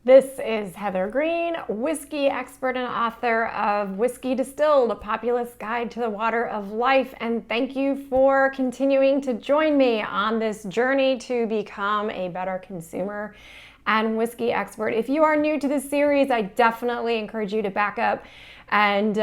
This is Heather Greene, whiskey expert and author of Whiskey Distilled, a populist guide to the water of life. And thank you for continuing to join me on this journey to become a better consumer and whiskey expert. If you are new to this series, I definitely encourage you to back up and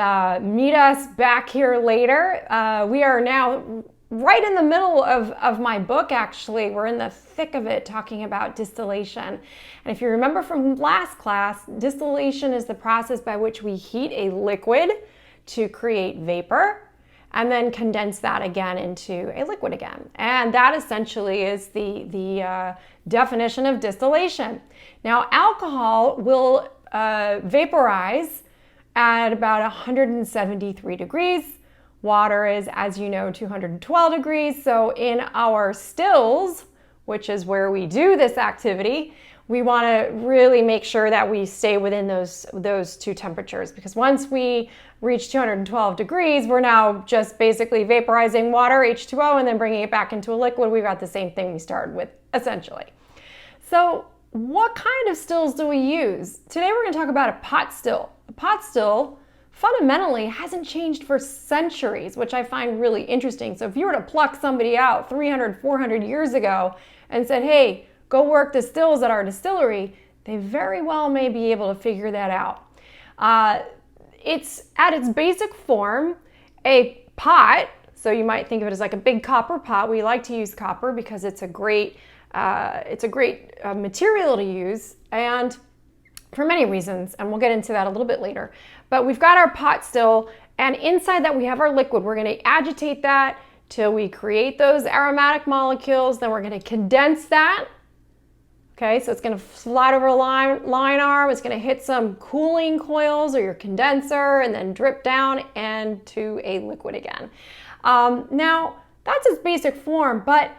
meet us back here later. We are now right in the middle of my book, actually. We're in the thick of it talking about distillation. And if you remember from last class, distillation is the process by which we heat a liquid to create vapor and then condense that again into a liquid again. And that essentially is the definition of distillation. Now, alcohol will vaporize at about 173 degrees. Water is, as you know, 212 degrees. So in our stills, which is where we do this activity, we want to really make sure that we stay within those two temperatures, because once we reach 212 degrees, we're now just basically vaporizing water, H2O, and then bringing it back into a liquid. We've got the same thing we started with, essentially. So what kind of stills do we use? Today we're going to talk about a pot still. A pot still fundamentally hasn't changed for centuries, which I find really interesting. So if you were to pluck somebody out 300, 400 years ago and said, hey, go work the stills at our distillery, they very well may be able to figure that out. It's at its basic form a pot. So you might think of it as like a big copper pot. We like to use copper because it's a great material to use, and for many reasons, and we'll get into that a little bit later. But we've got our pot still, and inside that we have our liquid. We're going to agitate that till we create those aromatic molecules. Then we're going to condense that. Okay, so it's going to slide over a line arm. It's going to hit some cooling coils or your condenser, and then drip down and to a liquid again. Now, that's its basic form, but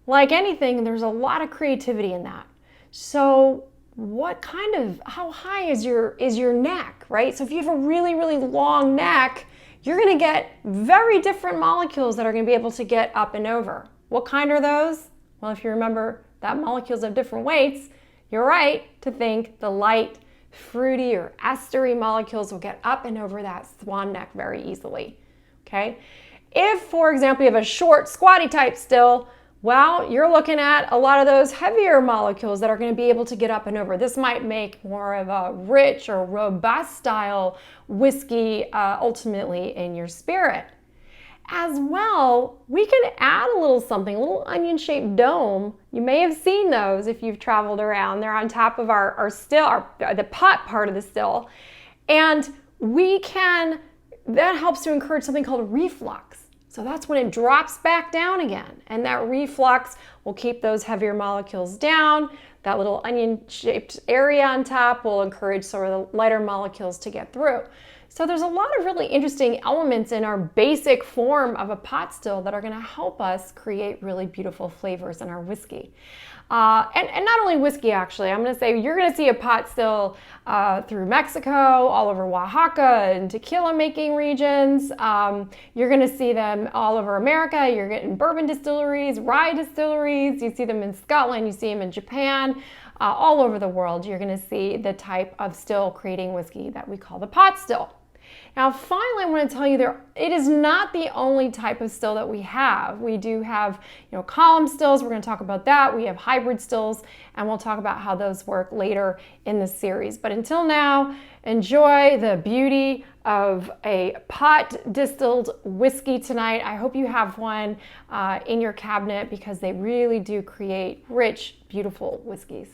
like anything, there's a lot of creativity in that. So how high is your neck, right? So if you have a really, really long neck, you're going to get very different molecules that are going to be able to get up and over. What kind are those? Well, if you remember that molecules have different weights, you're right to think the light, fruity, or estery molecules will get up and over that swan neck very easily, okay? If, for example, you have a short, squatty type still, well, you're looking at a lot of those heavier molecules that are going to be able to get up and over. This might make more of a rich or robust style whiskey ultimately in your spirit. As well, we can add a little something, a little onion-shaped dome. You may have seen those if you've traveled around. They're on top of our still, the pot part of the still. And that helps to encourage something called reflux. So that's when it drops back down again. And that reflux will keep those heavier molecules down. That little onion-shaped area on top will encourage sort of the lighter molecules to get through. So there's a lot of really interesting elements in our basic form of a pot still that are going to help us create really beautiful flavors in our whiskey. And not only whiskey, actually. I'm going to say you're going to see a pot still through Mexico, all over Oaxaca and tequila making regions. You're going to see them all over America. You're getting bourbon distilleries, rye distilleries. You see them in Scotland. You see them in Japan. All over the world, you're going to see the type of still creating whiskey that we call the pot still. Now, finally, I want to tell you it is not the only type of still that we have. We do have, column stills. We're going to talk about that. We have hybrid stills, and we'll talk about how those work later in the series. But until now, enjoy the beauty of a pot distilled whiskey tonight. I hope you have one in your cabinet because they really do create rich, beautiful whiskeys.